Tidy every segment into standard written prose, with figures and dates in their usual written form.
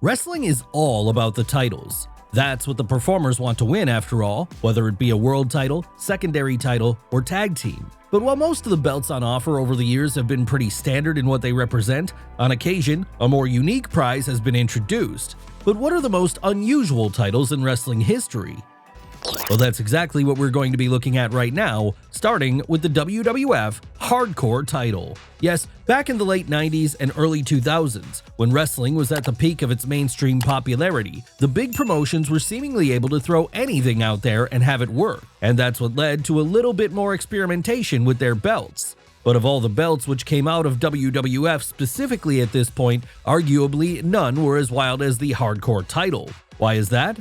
Wrestling is all about the titles. That's what the performers want to win after all, whether it be a world title, secondary title, or tag team. But while most of the belts on offer over the years have been pretty standard in what they represent, on occasion, a more unique prize has been introduced. But what are the most unusual titles in wrestling history? Well, that's exactly what we're going to be looking at right now, starting with the WWF Hardcore Title. Yes, back in the late 90s and early 2000s, when wrestling was at the peak of its mainstream popularity, the big promotions were seemingly able to throw anything out there and have it work, and that's what led to a little bit more experimentation with their belts. But of all the belts which came out of WWF specifically at this point, arguably none were as wild as the Hardcore Title. Why is that?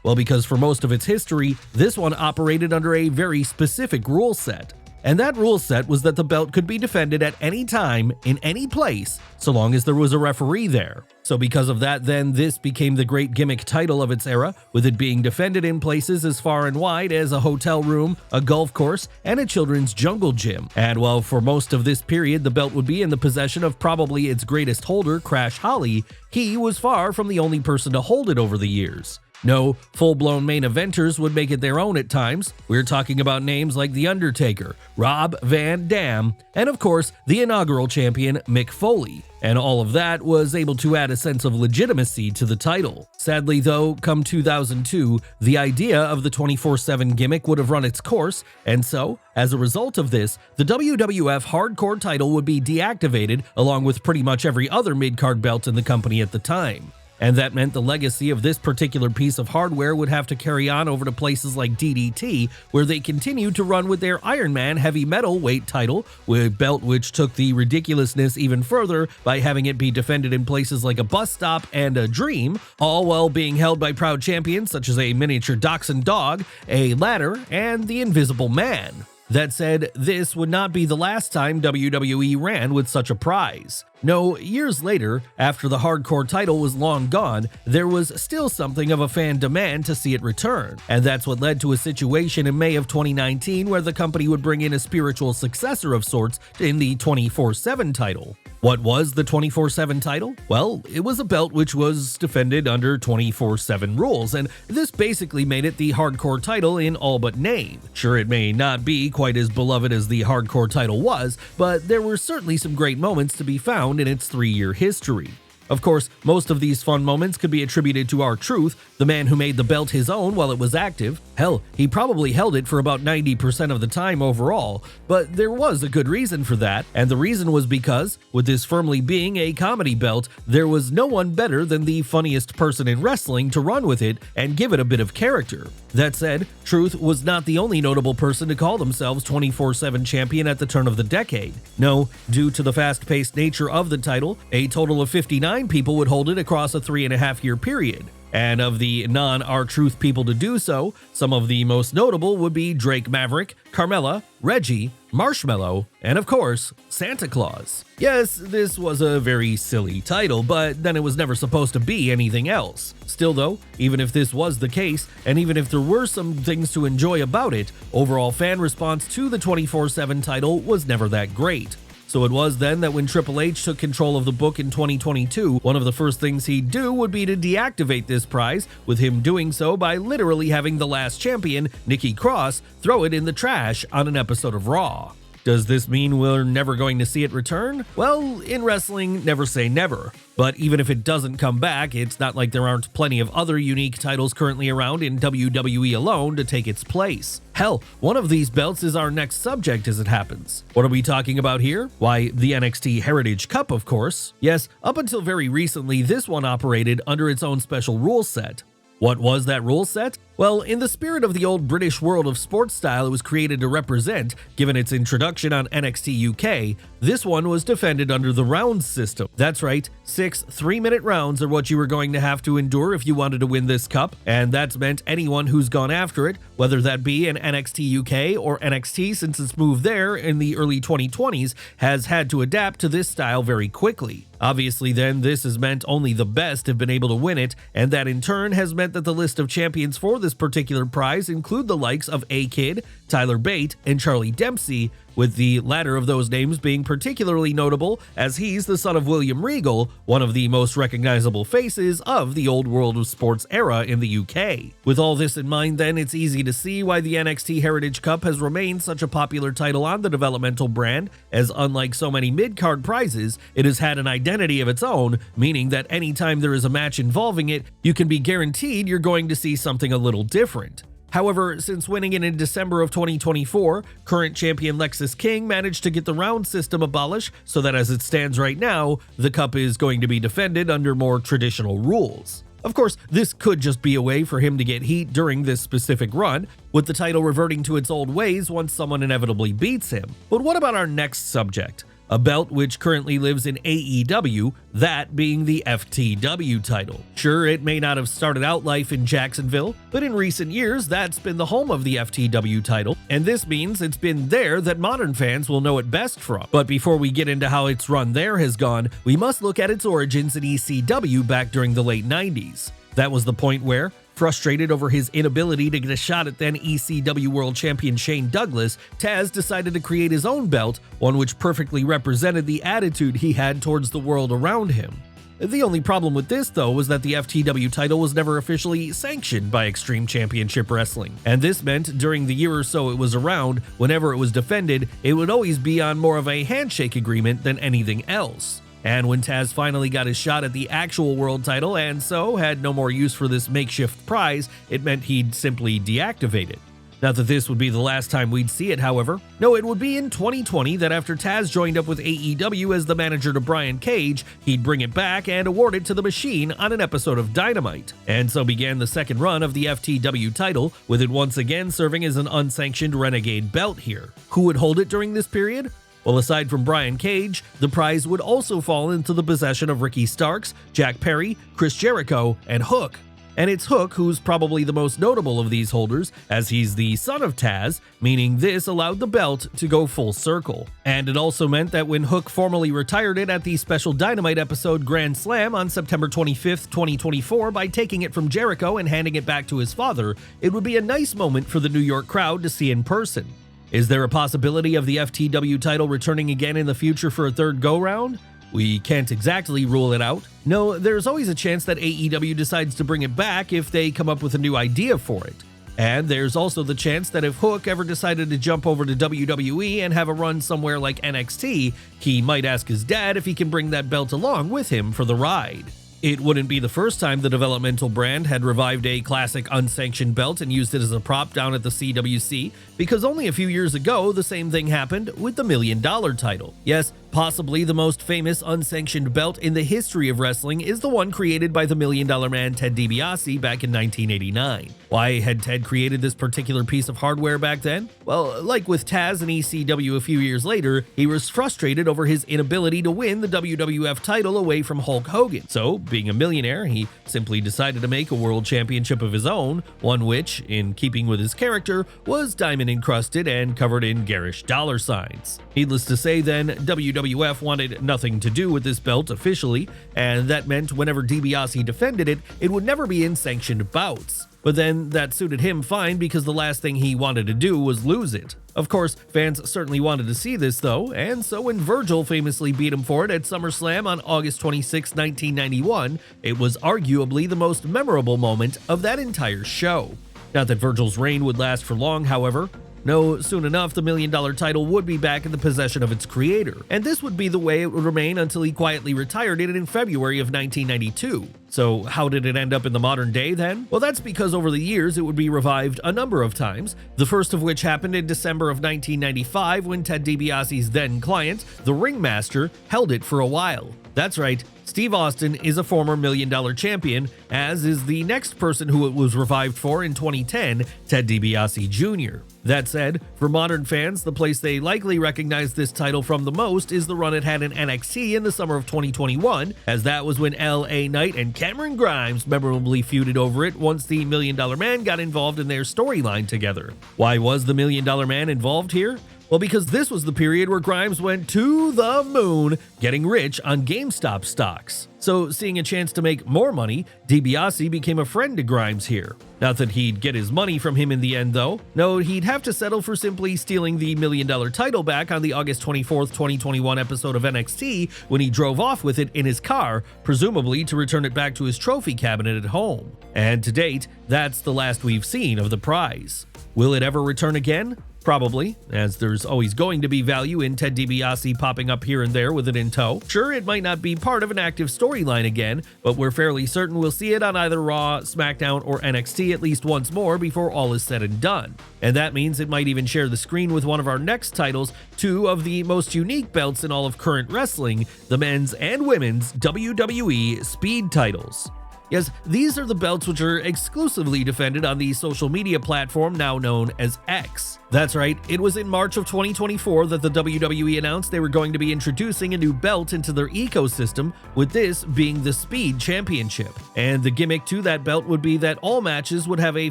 Well, because for most of its history, this one operated under a very specific rule set. And that rule set was that the belt could be defended at any time, in any place, so long as there was a referee there. So because of that, then this became the great gimmick title of its era, with it being defended in places as far and wide as a hotel room, a golf course, and a children's jungle gym. And while for most of this period the belt would be in the possession of probably its greatest holder, Crash Holly, he was far from the only person to hold it over the years. No, full-blown main eventers would make it their own at times. We're talking about names like The Undertaker, Rob Van Dam, and of course, the inaugural champion Mick Foley. And all of that was able to add a sense of legitimacy to the title. Sadly though, come 2002, the idea of the 24/7 gimmick would have run its course, and so, as a result of this, the WWF Hardcore Title would be deactivated along with pretty much every other mid-card belt in the company at the time. And that meant the legacy of this particular piece of hardware would have to carry on over to places like DDT, where they continued to run with their Iron Man heavy metal weight title, a belt which took the ridiculousness even further by having it be defended in places like a bus stop and a dream, all while being held by proud champions such as a miniature dachshund dog, a ladder, and the Invisible Man. That said, this would not be the last time WWE ran with such a prize. No, years later, after the Hardcore Title was long gone, there was still something of a fan demand to see it return, and that's what led to a situation in May of 2019 where the company would bring in a spiritual successor of sorts in the 24/7 title. What was the 24/7 title? Well, it was a belt which was defended under 24/7 rules, and this basically made it the Hardcore Title in all but name. Sure, it may not be quite as beloved as the Hardcore Title was, but there were certainly some great moments to be found in its 3-year history. Of course, most of these fun moments could be attributed to R-Truth, the man who made the belt his own while it was active. Hell, he probably held it for about 90% of the time overall, but there was a good reason for that, and the reason was because, with this firmly being a comedy belt, there was no one better than the funniest person in wrestling to run with it and give it a bit of character. That said, Truth was not the only notable person to call themselves 24/7 champion at the turn of the decade. No, due to the fast-paced nature of the title, a total of 59 people would hold it across a 3.5-year period. And of the non-R-Truth people to do so, some of the most notable would be Drake Maverick, Carmella, Reggie, Marshmello, and of course, Santa Claus. Yes, this was a very silly title, but then it was never supposed to be anything else. Still though, even if this was the case, and even if there were some things to enjoy about it, overall fan response to the 24/7 title was never that great. So it was then that when Triple H took control of the book in 2022, one of the first things he'd do would be to deactivate this prize, with him doing so by literally having the last champion, Nikki Cross, throw it in the trash on an episode of Raw. Does this mean we're never going to see it return? Well, in wrestling, never say never. But even if it doesn't come back, it's not like there aren't plenty of other unique titles currently around in WWE alone to take its place. Hell, one of these belts is our next subject as it happens. What are we talking about here? Why, the NXT Heritage Cup, of course. Yes, up until very recently, this one operated under its own special rule set. What was that rule set? Well, in the spirit of the old British world of sports style it was created to represent, given its introduction on NXT UK, this one was defended under the rounds system. That's right, 6 3-minute rounds are what you were going to have to endure if you wanted to win this cup, and that's meant anyone who's gone after it, whether that be an NXT UK or NXT since its move there in the early 2020s, has had to adapt to this style very quickly. Obviously then, this has meant only the best have been able to win it, and that in turn has meant that the list of champions for this particular prize include the likes of A-Kid, Tyler Bate, and Charlie Dempsey, with the latter of those names being particularly notable as he's the son of William Regal, one of the most recognizable faces of the old world of sports era in the UK. With all this in mind then, it's easy to see why the NXT Heritage Cup has remained such a popular title on the developmental brand, as unlike so many mid-card prizes, it has had an identity of its own, meaning that anytime there is a match involving it, you can be guaranteed you're going to see something a little different. However, since winning it in December of 2024, current champion Lexis King managed to get the round system abolished so that as it stands right now, the cup is going to be defended under more traditional rules. Of course, this could just be a way for him to get heat during this specific run, with the title reverting to its old ways once someone inevitably beats him. But what about our next subject? A belt which currently lives in AEW, that being the FTW title. Sure, it may not have started out life in Jacksonville, but in recent years, that's been the home of the FTW title, and this means it's been there that modern fans will know it best from. But before we get into how its run there has gone, we must look at its origins in ECW back during the late 90s. That was the point where, frustrated over his inability to get a shot at then ECW World Champion Shane Douglas, Taz decided to create his own belt, one which perfectly represented the attitude he had towards the world around him. The only problem with this, though, was that the FTW title was never officially sanctioned by Extreme Championship Wrestling, and this meant during the year or so it was around, whenever it was defended, it would always be on more of a handshake agreement than anything else. And when Taz finally got his shot at the actual world title and so had no more use for this makeshift prize, it meant he'd simply deactivate it. Not that this would be the last time we'd see it, however. No, it would be in 2020 that after Taz joined up with AEW as the manager to Brian Cage, he'd bring it back and award it to the Machine on an episode of Dynamite. And so began the second run of the FTW title, with it once again serving as an unsanctioned renegade belt here. Who would hold it during this period? Well, aside from Brian Cage, the prize would also fall into the possession of Ricky Starks, Jack Perry, Chris Jericho, and Hook. And it's Hook who's probably the most notable of these holders, as he's the son of Taz, meaning this allowed the belt to go full circle. And it also meant that when Hook formally retired it at the special Dynamite episode Grand Slam on September 25th, 2024 by taking it from Jericho and handing it back to his father, it would be a nice moment for the New York crowd to see in person. Is there a possibility of the FTW title returning again in the future for a third go-round? We can't exactly rule it out. No, there's always a chance that AEW decides to bring it back if they come up with a new idea for it. And there's also the chance that if Hook ever decided to jump over to WWE and have a run somewhere like NXT, he might ask his dad if he can bring that belt along with him for the ride. It wouldn't be the first time the developmental brand had revived a classic unsanctioned belt and used it as a prop down at the CWC, because only a few years ago the same thing happened with the $1 Million title. Yes, possibly the most famous unsanctioned belt in the history of wrestling is the one created by the $1 Million Man Ted DiBiase back in 1989. Why had Ted created this particular piece of hardware back then? Well, like with Taz and ECW a few years later, he was frustrated over his inability to win the WWF title away from Hulk Hogan. So, being a millionaire, he simply decided to make a world championship of his own, one which, in keeping with his character, was diamond encrusted and covered in garish dollar signs. Needless to say then, WWF wanted nothing to do with this belt officially, and that meant whenever DiBiase defended it, it would never be in sanctioned bouts. But then that suited him fine because the last thing he wanted to do was lose it. Of course, fans certainly wanted to see this though, and so when Virgil famously beat him for it at SummerSlam on August 26, 1991, it was arguably the most memorable moment of that entire show. Not that Virgil's reign would last for long, however. No, soon enough, the $1 Million title would be back in the possession of its creator, and this would be the way it would remain until he quietly retired it in February of 1992. So how did it end up in the modern day then? Well, that's because over the years it would be revived a number of times, the first of which happened in December of 1995 when Ted DiBiase's then client, the Ringmaster, held it for a while. That's right, Steve Austin is a former $1 Million champion, as is the next person who it was revived for in 2010, Ted DiBiase Jr. That said, for modern fans, the place they likely recognize this title from the most is the run it had in NXT in the summer of 2021, as that was when LA Knight and Cameron Grimes memorably feuded over it once the $1 Million Man got involved in their storyline together. Why was the $1 Million Man involved here? Well, because this was the period where Grimes went to the moon getting rich on GameStop stocks. So, seeing a chance to make more money, DiBiase became a friend to Grimes here. Not that he'd get his money from him in the end, though. No, he'd have to settle for simply stealing the $1 million title back on the August 24th, 2021 episode of NXT when he drove off with it in his car, presumably to return it back to his trophy cabinet at home. And to date, that's the last we've seen of the prize. Will it ever return again? Probably, as there's always going to be value in Ted DiBiase popping up here and there with it in tow. Sure, it might not be part of an active storyline again, but we're fairly certain we'll see it on either Raw, SmackDown, or NXT at least once more before all is said and done. And that means it might even share the screen with one of our next titles, two of the most unique belts in all of current wrestling, the men's and women's WWE Speed titles. Yes, these are the belts which are exclusively defended on the social media platform now known as X. That's right, it was in March of 2024 that the WWE announced they were going to be introducing a new belt into their ecosystem, with this being the Speed Championship. And the gimmick to that belt would be that all matches would have a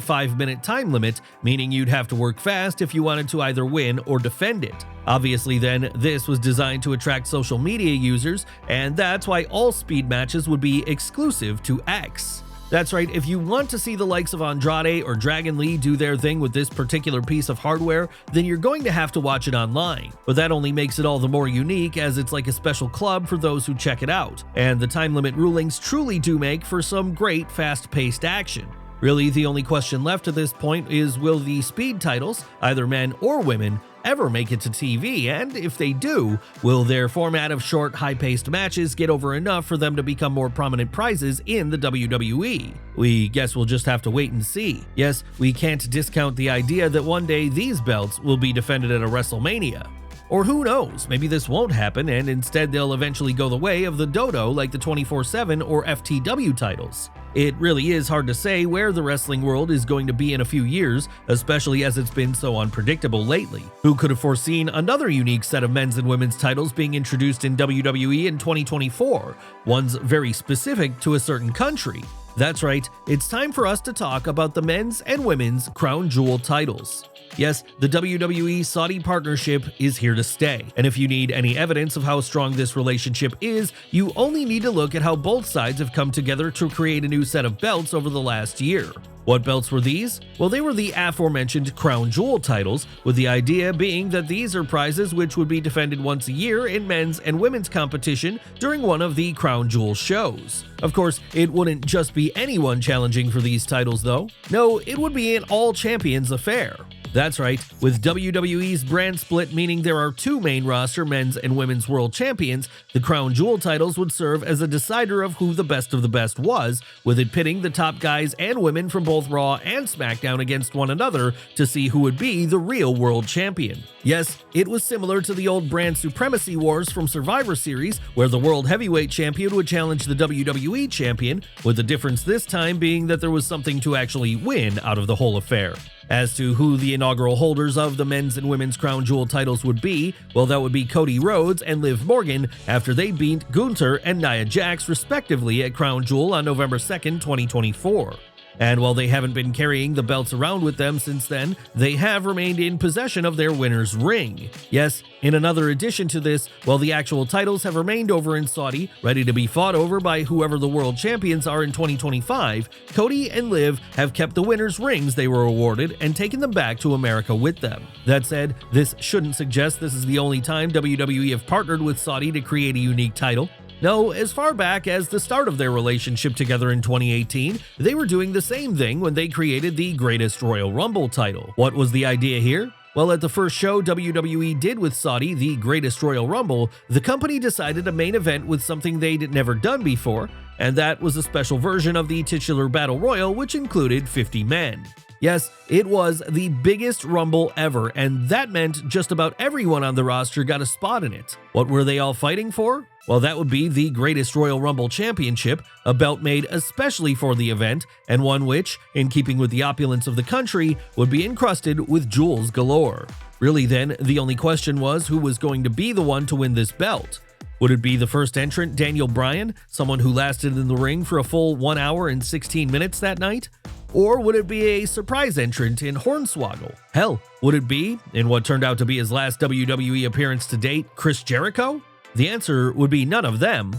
5-minute time limit, meaning you'd have to work fast if you wanted to either win or defend it. Obviously then, this was designed to attract social media users, and that's why all Speed matches would be exclusive to X. That's right, if you want to see the likes of Andrade or Dragon Lee do their thing with this particular piece of hardware, then you're going to have to watch it online. But that only makes it all the more unique, as it's like a special club for those who check it out. And the time limit rulings truly do make for some great fast-paced action. Really, the only question left at this point is, will the Speed titles, either men or women, ever make it to TV, and if they do, will their format of short, high-paced matches get over enough for them to become more prominent prizes in the WWE? We guess we'll just have to wait and see. Yes, we can't discount the idea that one day these belts will be defended at a WrestleMania. Or who knows, maybe this won't happen and instead they'll eventually go the way of the Dodo like the 24/7 or FTW titles. It really is hard to say where the wrestling world is going to be in a few years, especially as it's been so unpredictable lately. Who could have foreseen another unique set of men's and women's titles being introduced in WWE in 2024, ones very specific to a certain country? That's right, it's time for us to talk about the men's and women's crown jewel titles. Yes, the WWE Saudi partnership is here to stay, and if you need any evidence of how strong this relationship is, you only need to look at how both sides have come together to create a new set of belts over the last year. What belts were these? Well, they were the aforementioned crown jewel titles, with the idea being that these are prizes which would be defended once a year in men's and women's competition during one of the crown jewel shows. Of course, it wouldn't just be anyone challenging for these titles though. No, it would be an all-champions affair. That's right, with WWE's brand split meaning there are two main roster men's and women's world champions, the crown jewel titles would serve as a decider of who the best of the best was, with it pitting the top guys and women from both Raw and SmackDown against one another to see who would be the real world champion. Yes, it was similar to the old brand supremacy wars from Survivor Series, where the world heavyweight champion would challenge the WWE champion, with the difference this time being that there was something to actually win out of the whole affair. As to who the inaugural holders of the men's and women's crown jewel titles would be, well, that would be Cody Rhodes and Liv Morgan after they beat Gunther and Nia Jax respectively at Crown Jewel on November 2nd, 2024. And while they haven't been carrying the belts around with them since then, they have remained in possession of their winner's ring. Yes, in another addition to this, while the actual titles have remained over in Saudi, ready to be fought over by whoever the world champions are in 2025, Cody and Liv have kept the winner's rings they were awarded and taken them back to America with them. That said, this shouldn't suggest this is the only time WWE have partnered with Saudi to create a unique title. No, as far back as the start of their relationship together in 2018, they were doing the same thing when they created the Greatest Royal Rumble title. What was the idea here? Well, at the first show WWE did with Saudi, the Greatest Royal Rumble, the company decided to main event with something they'd never done before, and that was a special version of the titular Battle Royal, which included 50 men. Yes, it was the biggest Rumble ever, and that meant just about everyone on the roster got a spot in it. What were they all fighting for? Well, that would be the Greatest Royal Rumble Championship, a belt made especially for the event, and one which, in keeping with the opulence of the country, would be encrusted with jewels galore. Really then, the only question was who was going to be the one to win this belt. Would it be the first entrant, Daniel Bryan, someone who lasted in the ring for a full 1 hour and 16 minutes that night? Or would it be a surprise entrant in Hornswoggle? Hell, would it be, in what turned out to be his last WWE appearance to date, Chris Jericho? The answer would be none of them.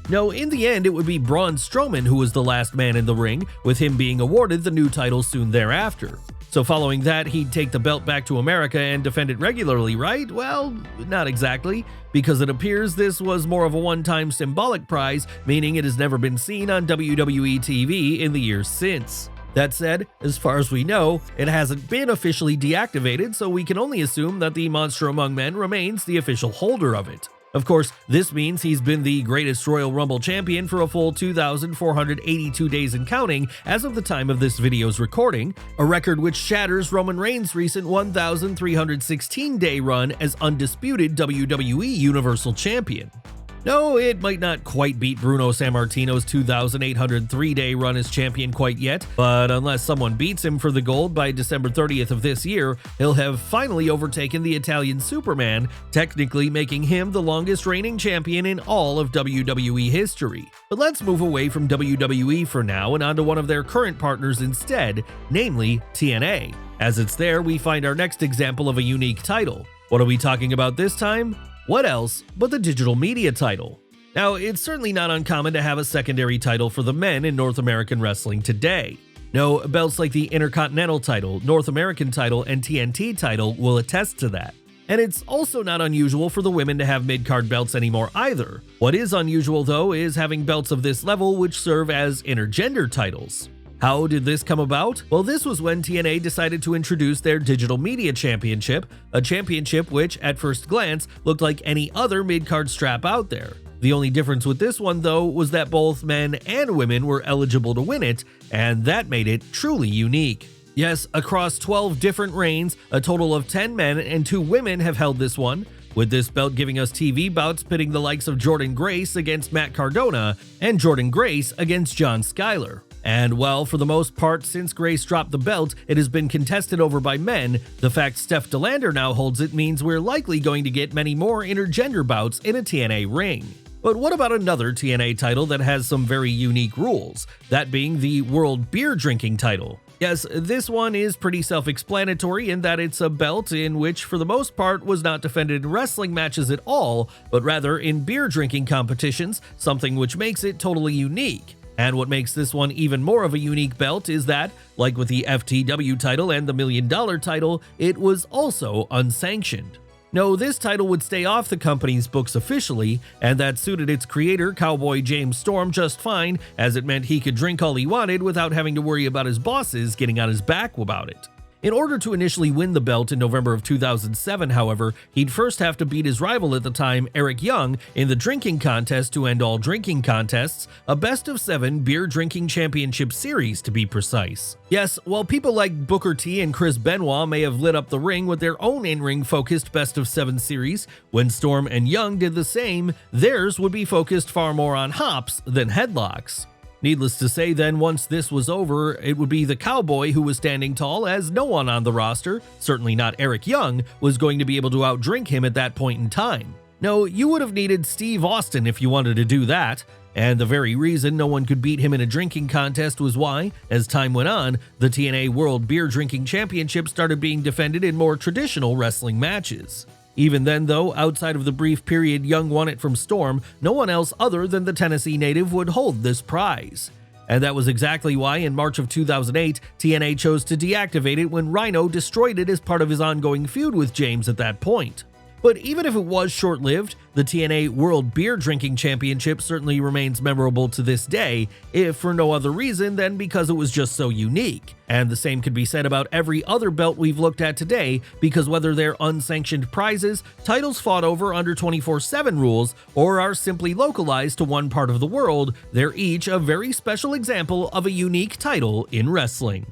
No, in the end, it would be Braun Strowman who was the last man in the ring, with him being awarded the new title soon thereafter. So following that, he'd take the belt back to America and defend it regularly, right? Well, not exactly, because it appears this was more of a one-time symbolic prize, meaning it has never been seen on WWE TV in the years since. That said, as far as we know, it hasn't been officially deactivated, so we can only assume that the Monster Among Men remains the official holder of it. Of course, this means he's been the greatest Royal Rumble champion for a full 2,482 days and counting as of the time of this video's recording, a record which shatters Roman Reigns' recent 1,316-day run as undisputed WWE Universal Champion. No, it might not quite beat Bruno Sammartino's 2,803-day run as champion quite yet, but unless someone beats him for the gold by December 30th of this year, he'll have finally overtaken the Italian Superman, technically making him the longest reigning champion in all of WWE history. But let's move away from WWE for now and onto one of their current partners instead, namely TNA. As it's there, we find our next example of a unique title. What are we talking about this time? What else but the digital media title? Now, it's certainly not uncommon to have a secondary title for the men in North American wrestling today. No, belts like the Intercontinental title, North American title, and TNT title will attest to that. And it's also not unusual for the women to have mid-card belts anymore either. What is unusual, though, is having belts of this level which serve as intergender titles. How did this come about? Well, this was when TNA decided to introduce their Digital Media Championship, a championship which, at first glance, looked like any other mid-card strap out there. The only difference with this one, though, was that both men and women were eligible to win it, and that made it truly unique. Yes, across 12 different reigns, a total of 10 men and 2 women have held this one, with this belt giving us TV bouts pitting the likes of Jordynne Grace against Matt Cardona and Jordynne Grace against John Skyler. And well, for the most part, since Grace dropped the belt, it has been contested over by men. The fact Steph DeLander now holds it means we're likely going to get many more intergender bouts in a TNA ring. But what about another TNA title that has some very unique rules, that being the World Beer Drinking title? Yes, this one is pretty self-explanatory in that it's a belt in which, for the most part, was not defended in wrestling matches at all, but rather in beer drinking competitions, something which makes it totally unique. And what makes this one even more of a unique belt is that, like with the FTW title and the $1 Million title, it was also unsanctioned. No, this title would stay off the company's books officially, and that suited its creator, Cowboy James Storm, just fine, as it meant he could drink all he wanted without having to worry about his bosses getting on his back about it. In order to initially win the belt in November of 2007, however, he'd first have to beat his rival at the time, Eric Young, in the drinking contest to end all drinking contests, a best-of-7 beer drinking championship series to be precise. Yes, while people like Booker T and Chris Benoit may have lit up the ring with their own in-ring focused best-of-7 series, when Storm and Young did the same, theirs would be focused far more on hops than headlocks. Needless to say then, once this was over, it would be the Cowboy who was standing tall, as no one on the roster, certainly not Eric Young, was going to be able to outdrink him at that point in time. No, you would have needed Steve Austin if you wanted to do that, and the very reason no one could beat him in a drinking contest was why, as time went on, the TNA World Beer Drinking Championship started being defended in more traditional wrestling matches. Even then, though, outside of the brief period Young won it from Storm, no one else other than the Tennessee native would hold this prize. And that was exactly why, in March of 2008, TNA chose to deactivate it when Rhino destroyed it as part of his ongoing feud with James at that point. But even if it was short-lived, the TNA World Beer Drinking Championship certainly remains memorable to this day, if for no other reason than because it was just so unique. And the same could be said about every other belt we've looked at today, because whether they're unsanctioned prizes, titles fought over under 24/7 rules, or are simply localized to one part of the world, they're each a very special example of a unique title in wrestling.